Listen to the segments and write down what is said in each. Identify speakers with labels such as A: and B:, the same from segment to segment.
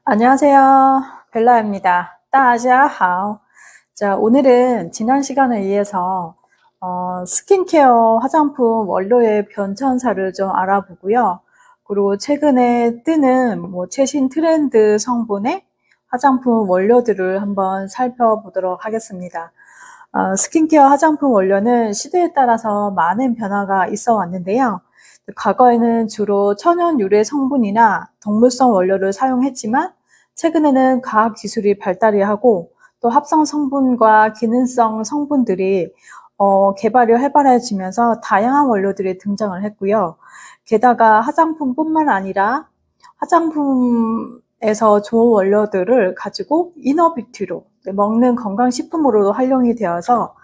A: 안녕하세요. 벨라입니다. 大家好. 자, 오늘은 지난 시간에 이어서 스킨케어 화장품 원료의 변천사를 좀 알아보고요. 그리고 최근에 뜨는 최신 트렌드 성분의 화장품 원료들을 한번 살펴보도록 하겠습니다. 스킨케어 화장품 원료는 시대에 따라서 많은 변화가 있어 왔는데요. 과거에는 주로 천연 유래 성분이나 동물성 원료를 사용했지만 최근에는 과학 기술이 발달이 하고 또 합성 성분과 기능성 성분들이 개발이 활발해지면서 다양한 원료들이 등장을 했고요. 게다가 화장품뿐만 아니라 화장품에서 좋은 원료들을 가지고 이너뷰티로 먹는 건강식품으로도 활용이 되어서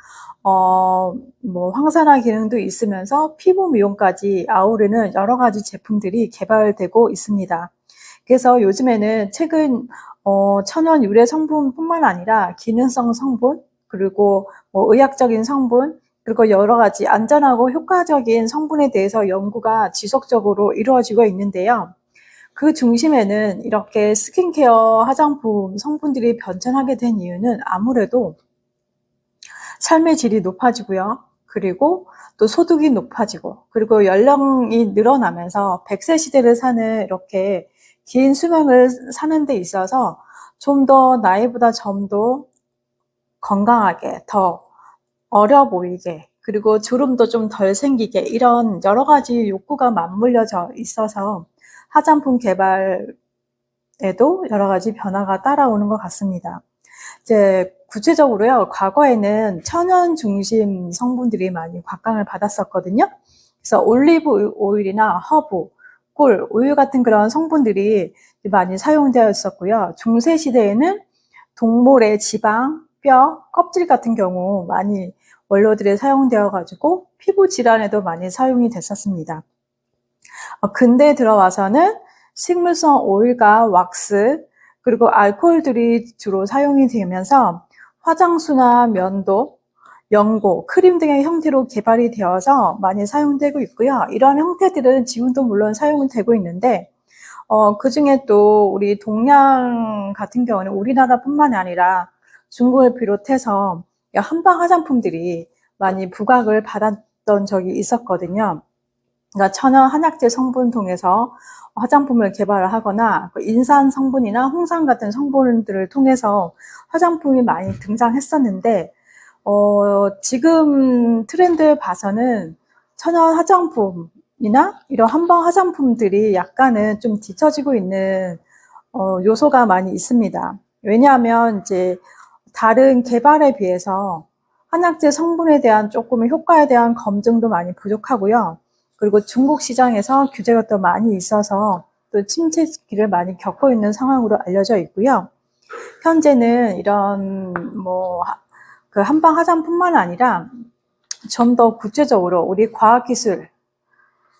A: 항산화 기능도 있으면서 피부 미용까지 아우르는 여러 가지 제품들이 개발되고 있습니다. 그래서 요즘에는 최근 천연 유래 성분뿐만 아니라 기능성 성분, 그리고 의학적인 성분, 그리고 여러 가지 안전하고 효과적인 성분에 대해서 연구가 지속적으로 이루어지고 있는데요. 그 중심에는 이렇게 스킨케어 화장품 성분들이 변천하게 된 이유는 아무래도 삶의 질이 높아지고요. 그리고 또 소득이 높아지고, 그리고 연령이 늘어나면서 100세 시대를 사는 이렇게 긴 수명을 사는 데 있어서 좀 더 나이보다 좀 더 건강하게, 더 어려 보이게, 그리고 주름도 좀 덜 생기게, 이런 여러 가지 욕구가 맞물려져 있어서 화장품 개발에도 여러 가지 변화가 따라오는 것 같습니다. 이제 구체적으로요, 과거에는 천연 중심 성분들이 많이 곽강을 받았었거든요. 그래서 올리브 오일이나 허브, 꿀, 우유 같은 그런 성분들이 많이 사용되어 있었고요. 중세 시대에는 동물의 지방, 뼈, 껍질 같은 경우 많이 원료들이 사용되어 가지고 피부 질환에도 많이 사용이 됐었습니다. 근대에 들어와서는 식물성 오일과 왁스, 그리고 알코올들이 주로 사용이 되면서 화장수나 면도, 연고, 크림 등의 형태로 개발이 되어서 많이 사용되고 있고요. 이런 형태들은 지금도 물론 사용되고 있는데 그 중에 또 우리 동양 같은 경우는 우리나라뿐만 아니라 중국을 비롯해서 한방 화장품들이 많이 부각을 받았던 적이 있었거든요. 그러니까 천연 한약재 성분 통해서 화장품을 개발을 하거나 인산 성분이나 홍삼 같은 성분들을 통해서 화장품이 많이 등장했었는데 지금 트렌드를 봐서는 천연 화장품이나 이런 한방 화장품들이 약간은 좀 뒤처지고 있는 요소가 많이 있습니다. 왜냐하면 이제 다른 개발에 비해서 한약재 성분에 대한 조금 효과에 대한 검증도 많이 부족하고요. 그리고 중국 시장에서 규제가 또 많이 있어서 또 침체기를 많이 겪고 있는 상황으로 알려져 있고요. 현재는 이런 그 한방 화장뿐만 아니라 좀 더 구체적으로 우리 과학기술에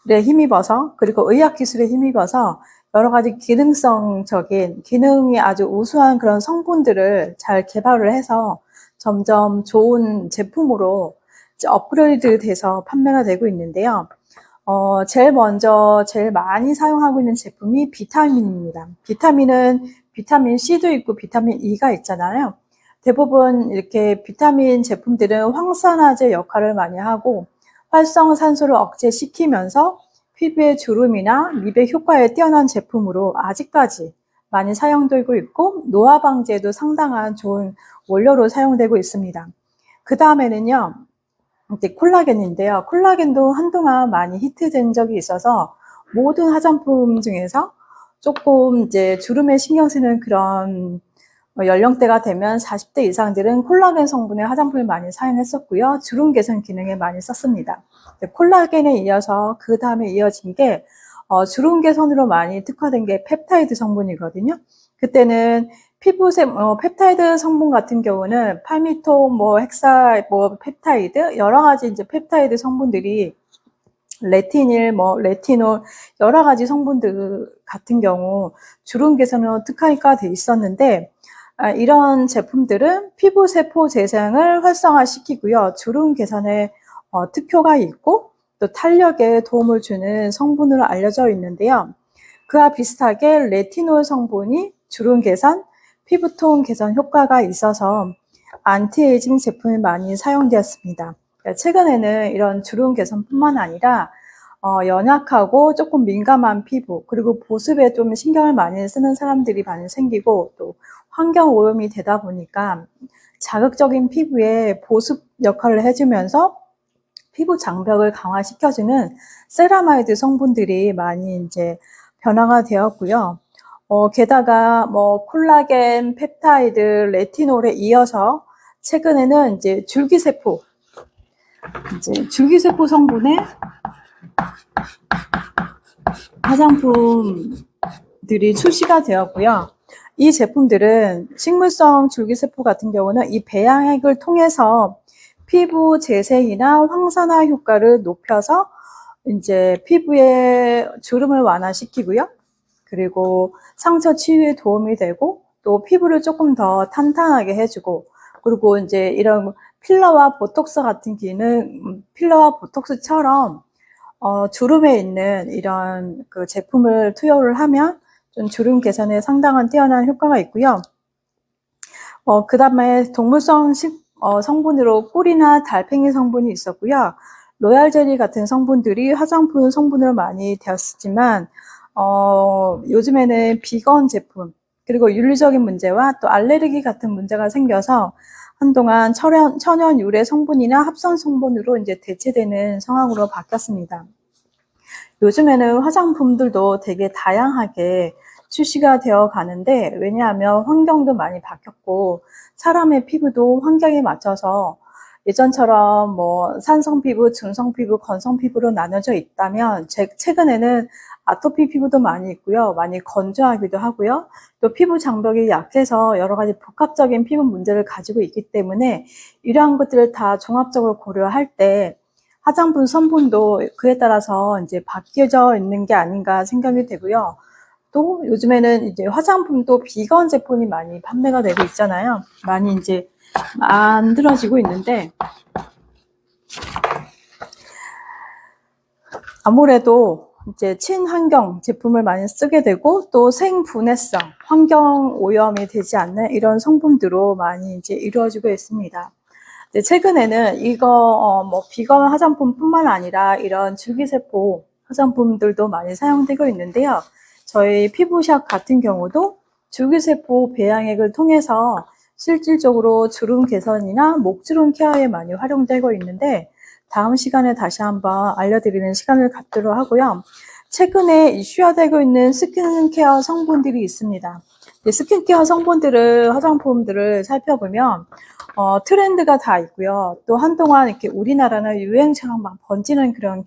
A: 힘입어서, 그리고 의학기술에 힘입어서 여러 가지 기능성적인, 기능이 아주 우수한 그런 성분들을 잘 개발을 해서 점점 좋은 제품으로 업그레이드 돼서 판매가 되고 있는데요. 제일 먼저 제일 많이 사용하고 있는 제품이 비타민입니다. 비타민은 비타민 C도 있고 비타민 E가 있잖아요. 대부분 이렇게 비타민 제품들은 황산화제 역할을 많이 하고 활성산소를 억제시키면서 피부의 주름이나 미백 효과에 뛰어난 제품으로 아직까지 많이 사용되고 있고 노화 방지에도 상당한 좋은 원료로 사용되고 있습니다. 그 다음에는요, 이제 콜라겐인데요. 콜라겐도 한동안 많이 히트된 적이 있어서 모든 화장품 중에서 조금 이제 주름에 신경 쓰는 그런 연령대가 되면 40대 이상들은 콜라겐 성분의 화장품을 많이 사용했었고요. 주름 개선 기능에 많이 썼습니다. 콜라겐에 이어서 그 다음에 이어진 게 주름 개선으로 많이 특화된 게 펩타이드 성분이거든요. 그때는 피부색, 펩타이드 성분 같은 경우는 팔미토, 헥사, 펩타이드, 여러 가지 이제 펩타이드 성분들이 레티닐, 레티놀, 여러 가지 성분들 같은 경우 주름 개선으로 특화가 돼 있었는데, 이런 제품들은 피부 세포 재생을 활성화시키고요. 주름 개선에 특효가 있고, 또 탄력에 도움을 주는 성분으로 알려져 있는데요. 그와 비슷하게 레티놀 성분이 주름 개선, 피부톤 개선 효과가 있어서 안티에이징 제품이 많이 사용되었습니다. 최근에는 이런 주름 개선뿐만 아니라 연약하고 조금 민감한 피부, 그리고 보습에 좀 신경을 많이 쓰는 사람들이 많이 생기고, 또 환경 오염이 되다 보니까 자극적인 피부에 보습 역할을 해주면서 피부 장벽을 강화시켜주는 세라마이드 성분들이 많이 이제 변화가 되었고요. 게다가 뭐 콜라겐, 펩타이드, 레티놀에 이어서 최근에는 이제 줄기세포 성분의 화장품들이 출시가 되었고요. 이 제품들은 식물성 줄기세포 같은 경우는 이 배양액을 통해서 피부 재생이나 황산화 효과를 높여서 이제 피부의 주름을 완화시키고요. 그리고 상처 치유에 도움이 되고, 또 피부를 조금 더 탄탄하게 해주고, 그리고 이제 이런 필러와 보톡스 같은 기능, 필러와 보톡스처럼 주름에 있는 이런 그 제품을 투여를 하면 좀 주름 개선에 상당한 뛰어난 효과가 있고요. 그 다음에 동물성 성분으로 꿀이나 달팽이 성분이 있었고요. 로얄 젤리 같은 성분들이 화장품 성분으로 많이 되었지만, 요즘에는 비건 제품, 그리고 윤리적인 문제와 또 알레르기 같은 문제가 생겨서 한동안 천연 유래 성분이나 합성 성분으로 이제 대체되는 상황으로 바뀌었습니다. 요즘에는 화장품들도 되게 다양하게 출시가 되어 가는데, 왜냐하면 환경도 많이 바뀌었고 사람의 피부도 환경에 맞춰서 예전처럼 뭐 산성 피부, 중성 피부, 건성 피부로 나눠져 있다면 최근에는 아토피 피부도 많이 있고요. 많이 건조하기도 하고요. 또 피부 장벽이 약해서 여러 가지 복합적인 피부 문제를 가지고 있기 때문에 이러한 것들을 다 종합적으로 고려할 때 화장품 성분도 그에 따라서 이제 바뀌어져 있는 게 아닌가 생각이 되고요. 또 요즘에는 이제 화장품도 비건 제품이 많이 판매가 되고 있잖아요. 많이 이제 만들어지고 있는데, 아무래도 이제 친환경 제품을 많이 쓰게 되고, 또 생분해성, 환경 오염이 되지 않는 이런 성분들로 많이 이제 이루어지고 있습니다. 최근에는 이거 뭐 비건 화장품뿐만 아니라 이런 줄기세포 화장품들도 많이 사용되고 있는데요. 저희 피부샵 같은 경우도 줄기세포 배양액을 통해서 실질적으로 주름 개선이나 목주름 케어에 많이 활용되고 있는데, 다음 시간에 다시 한번 알려드리는 시간을 갖도록 하고요. 최근에 이슈화되고 있는 스킨케어 성분들이 있습니다. 스킨케어 성분들을, 화장품들을 살펴보면 트렌드가 다 있고요. 또 한동안 이렇게 우리나라는 유행처럼 막 번지는 그런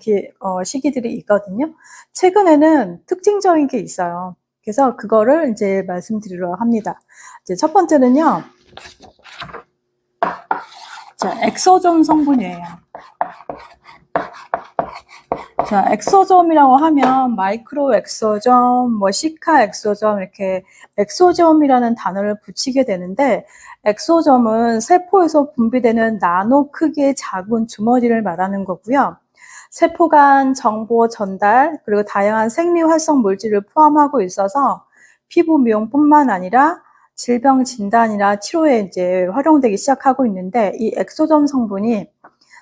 A: 시기들이 있거든요. 최근에는 특징적인 게 있어요. 그래서 그거를 이제 말씀드리려 합니다. 이제 첫 번째는요. 자, 엑소점 성분이에요. 자, 엑소점이라고 하면 마이크로 엑소점, 뭐 시카 엑소점, 이렇게 엑소점이라는 단어를 붙이게 되는데, 엑소점은 세포에서 분비되는 나노 크기의 작은 주머니를 말하는 거고요. 세포 간 정보 전달, 그리고 다양한 생리 활성 물질을 포함하고 있어서 피부 미용뿐만 아니라 질병 진단이나 치료에 이제 활용되기 시작하고 있는데, 이 엑소점 성분이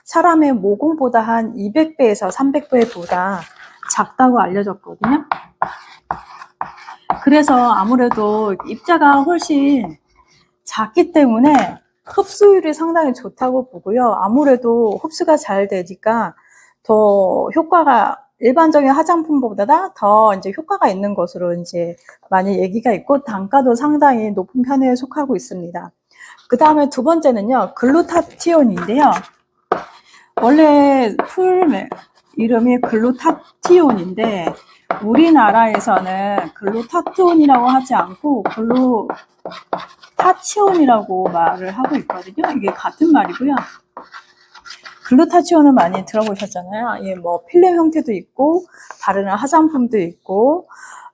A: 사람의 모공보다 한 200배에서 300배보다 작다고 알려졌거든요. 그래서 아무래도 입자가 훨씬 작기 때문에 흡수율이 상당히 좋다고 보고요. 아무래도 흡수가 잘 되니까 더 효과가 일반적인 화장품보다 더 이제 효과가 있는 것으로 이제 많이 얘기가 있고, 단가도 상당히 높은 편에 속하고 있습니다. 그 다음에 두 번째는요, 글루타티온인데요. 원래 풀 이름이 글루타티온인데 우리나라에서는 글루타티온이라고 하지 않고 글루타치온이라고 말을 하고 있거든요. 이게 같은 말이고요. 글루타치온을 많이 들어보셨잖아요. 예, 뭐 필름 형태도 있고 바르는 화장품도 있고,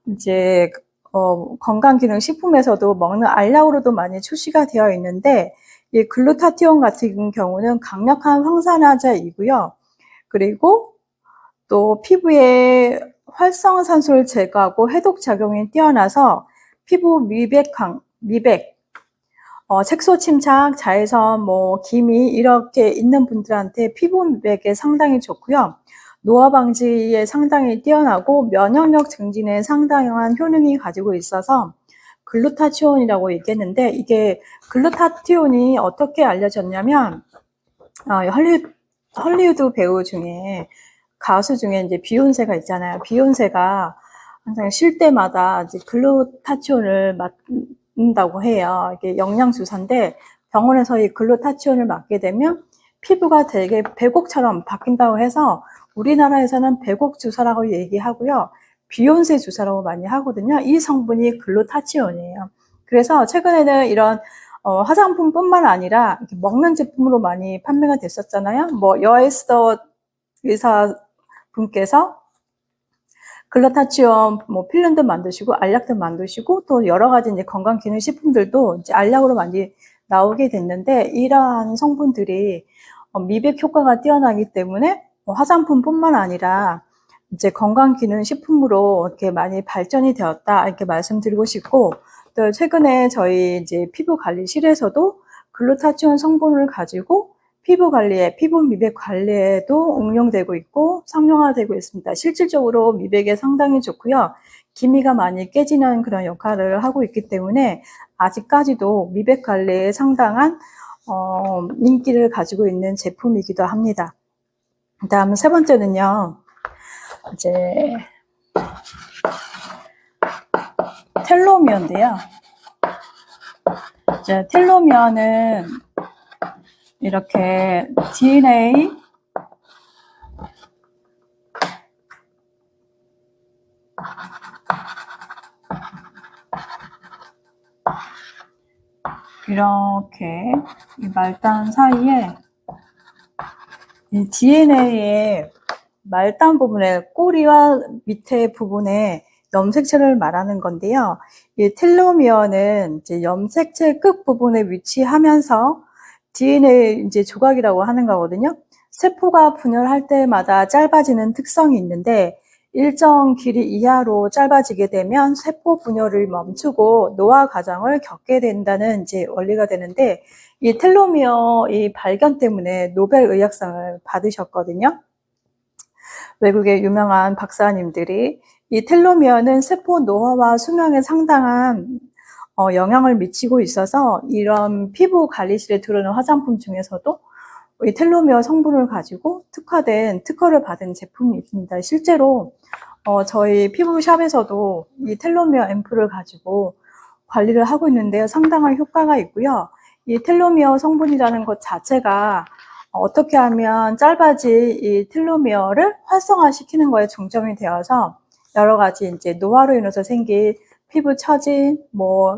A: 이제 건강기능식품에서도 먹는 알약으로도 많이 출시가 되어 있는데, 이 글루타티온 같은 경우는 강력한 황산화제이고요. 그리고 또 피부에 활성산소를 제거하고 해독 작용이 뛰어나서 피부 미백, 색소 침착, 자외선, 기미 이렇게 있는 분들한테 피부 미백에 상당히 좋고요. 노화 방지에 상당히 뛰어나고 면역력 증진에 상당한 효능이 가지고 있어서 글루타치온이라고 얘기했는데, 이게 글루타치온이 어떻게 알려졌냐면 헐리우드 배우 중에 가수 중에 이제 비욘세가 있잖아요. 비욘세가 항상 쉴 때마다 이제 글루타치온을 맞는다고 해요. 이게 영양주사인데 병원에서 이 글루타치온을 맞게 되면 피부가 되게 백옥처럼 바뀐다고 해서 우리나라에서는 백옥 주사라고 얘기하고요. 비욘세 주사라고 많이 하거든요. 이 성분이 글루타치온이에요. 그래서 최근에는 이런 화장품뿐만 아니라 먹는 제품으로 많이 판매가 됐었잖아요. 여에스더 의사분께서 글루타치온 필름도 만드시고 알약도 만드시고 또 여러 가지 이제 건강기능식품들도 이제 알약으로 많이 나오게 됐는데, 이러한 성분들이 미백 효과가 뛰어나기 때문에 화장품뿐만 아니라 이제 건강기능식품으로 이렇게 많이 발전이 되었다, 이렇게 말씀드리고 싶고, 또 최근에 저희 이제 피부관리실에서도 글루타치온 성분을 가지고 피부 미백 관리에도 응용되고 있고 상용화되고 있습니다. 실질적으로 미백에 상당히 좋고요. 기미가 많이 깨지는 그런 역할을 하고 있기 때문에 아직까지도 미백 관리에 상당한 인기를 가지고 있는 제품이기도 합니다. 다음 세 번째는요, 이제 텔로미어인데요. 이제 텔로미어는 이렇게 DNA 이렇게 이 말단 사이에 이 DNA의 말단 부분에 꼬리와 밑에 부분에 염색체를 말하는 건데요. 이 텔로미어는 이제 염색체 끝 부분에 위치하면서 DNA 이제 조각이라고 하는 거거든요. 세포가 분열할 때마다 짧아지는 특성이 있는데 일정 길이 이하로 짧아지게 되면 세포 분열을 멈추고 노화 과정을 겪게 된다는 이제 원리가 되는데, 이 텔로미어 이 발견 때문에 노벨 의학상을 받으셨거든요. 외국의 유명한 박사님들이 이 텔로미어는 세포 노화와 수명에 상당한 영향을 미치고 있어서 이런 피부 관리실에 들어오는 화장품 중에서도 이 텔로미어 성분을 가지고 특허를 받은 제품이 있습니다. 실제로 저희 피부샵에서도 이 텔로미어 앰플을 가지고 관리를 하고 있는데요. 상당한 효과가 있고요. 이 텔로미어 성분이라는 것 자체가 어떻게 하면 짧아질 이 텔로미어를 활성화시키는 거에 중점이 되어서 여러 가지 이제 노화로 인해서 생긴 피부 처진,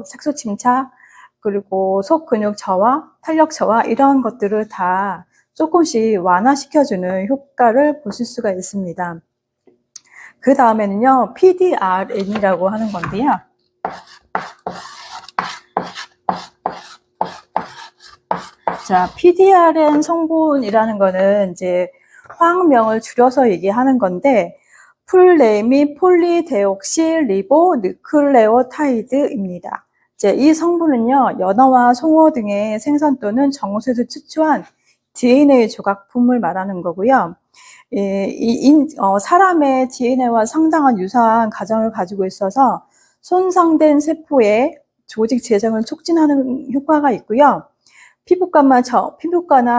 A: 색소 침착, 그리고 속 근육 저하, 탄력 저하 이런 것들을 다 조금씩 완화시켜주는 효과를 보실 수가 있습니다. 그 다음에는요, PDRN이라고 하는 건데요. 자, PDRN 성분이라는 거는 이제 화학명을 줄여서 얘기하는 건데, 풀네임이 폴리데옥실 리보 누클레오타이드입니다. 이제 이 성분은요, 연어와 송어 등의 생선 또는 정수에서 추출한 DNA 조각품을 말하는 거고요. 사람의 DNA와 상당한 유사한 가정을 가지고 있어서 손상된 세포의 조직 재생을 촉진하는 효과가 있고요. 피부과나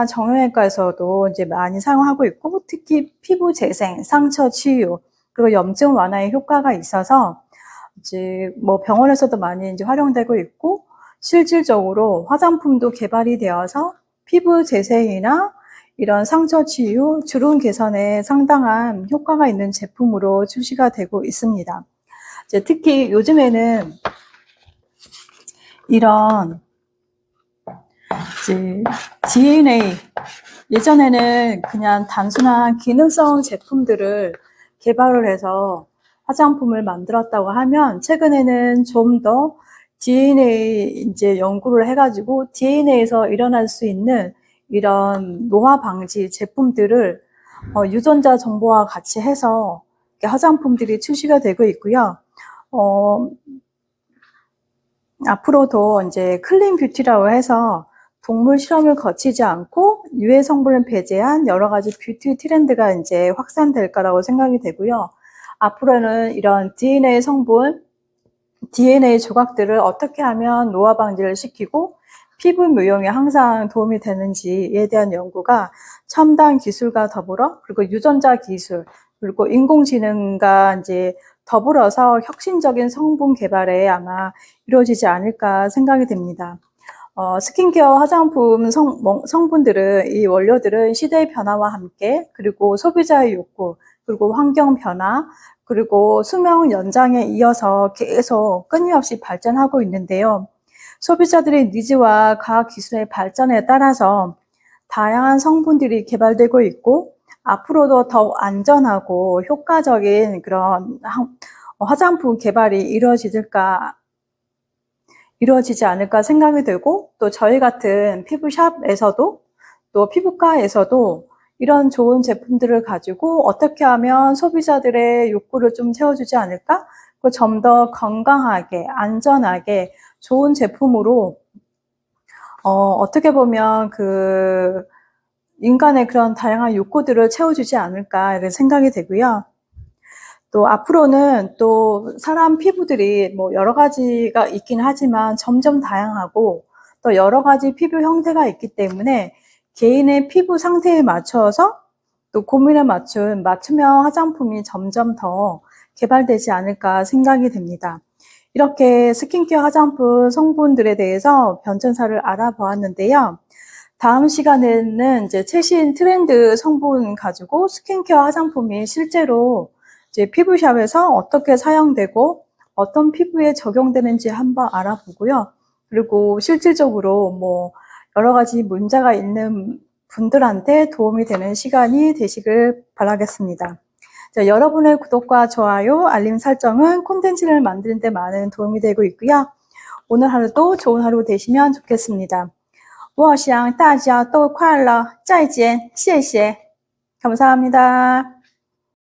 A: 정형외과에서도 이제 많이 사용하고 있고, 특히 피부 재생, 상처 치유, 그리고 염증 완화에 효과가 있어서 이제 병원에서도 많이 이제 활용되고 있고, 실질적으로 화장품도 개발이 되어서 피부 재생이나 이런 상처 치유, 주름 개선에 상당한 효과가 있는 제품으로 출시가 되고 있습니다. 이제 특히 요즘에는 이런 이제 DNA, 예전에는 그냥 단순한 기능성 제품들을 개발을 해서 화장품을 만들었다고 하면, 최근에는 좀 더 DNA 이제 연구를 해가지고 DNA에서 일어날 수 있는 이런 노화 방지 제품들을 유전자 정보와 같이 해서 화장품들이 출시가 되고 있고요. 앞으로도 이제 클린 뷰티라고 해서 동물 실험을 거치지 않고 유해 성분을 배제한 여러 가지 뷰티 트렌드가 이제 확산될 거라고 생각이 되고요. 앞으로는 이런 DNA 성분, DNA 조각들을 어떻게 하면 노화 방지를 시키고 피부 미용에 항상 도움이 되는지에 대한 연구가 첨단 기술과 더불어 그리고 유전자 기술 그리고 인공지능과 이제 더불어서 혁신적인 성분 개발에 아마 이루어지지 않을까 생각이 됩니다. 스킨케어 화장품 성분들은 이 원료들은 시대의 변화와 함께 그리고 소비자의 욕구 그리고 환경 변화 그리고 수명 연장에 이어서 계속 끊임없이 발전하고 있는데요. 소비자들의 니즈와 과학기술의 발전에 따라서 다양한 성분들이 개발되고 있고 앞으로도 더욱 안전하고 효과적인 그런 화장품 개발이 이루어지지 않을까 생각이 되고 또 저희 같은 피부샵에서도 또 피부과에서도 이런 좋은 제품들을 가지고 어떻게 하면 소비자들의 욕구를 좀 채워주지 않을까? 좀 더 건강하게, 안전하게 좋은 제품으로 어떻게 보면 인간의 그런 다양한 욕구들을 채워주지 않을까 이런 생각이 되고요. 또 앞으로는 또 사람 피부들이 뭐 여러 가지가 있긴 하지만 점점 다양하고 또 여러 가지 피부 형태가 있기 때문에 개인의 피부 상태에 맞춰서 또 고민에 맞춘 맞춤형 화장품이 점점 더 개발되지 않을까 생각이 됩니다. 이렇게 스킨케어 화장품 성분들에 대해서 변천사를 알아보았는데요. 다음 시간에는 이제 최신 트렌드 성분 가지고 스킨케어 화장품이 실제로 이제 피부샵에서 어떻게 사용되고 어떤 피부에 적용되는지 한번 알아보고요. 그리고 실질적으로 뭐 여러 가지 문제가 있는 분들한테 도움이 되는 시간이 되시길 바라겠습니다. 자, 여러분의 구독과 좋아요, 알림 설정은 콘텐츠를 만드는 데 많은 도움이 되고 있고요. 오늘 하루도 좋은 하루 되시면 좋겠습니다. 我想大家都快乐，再见，谢谢，감사합니다.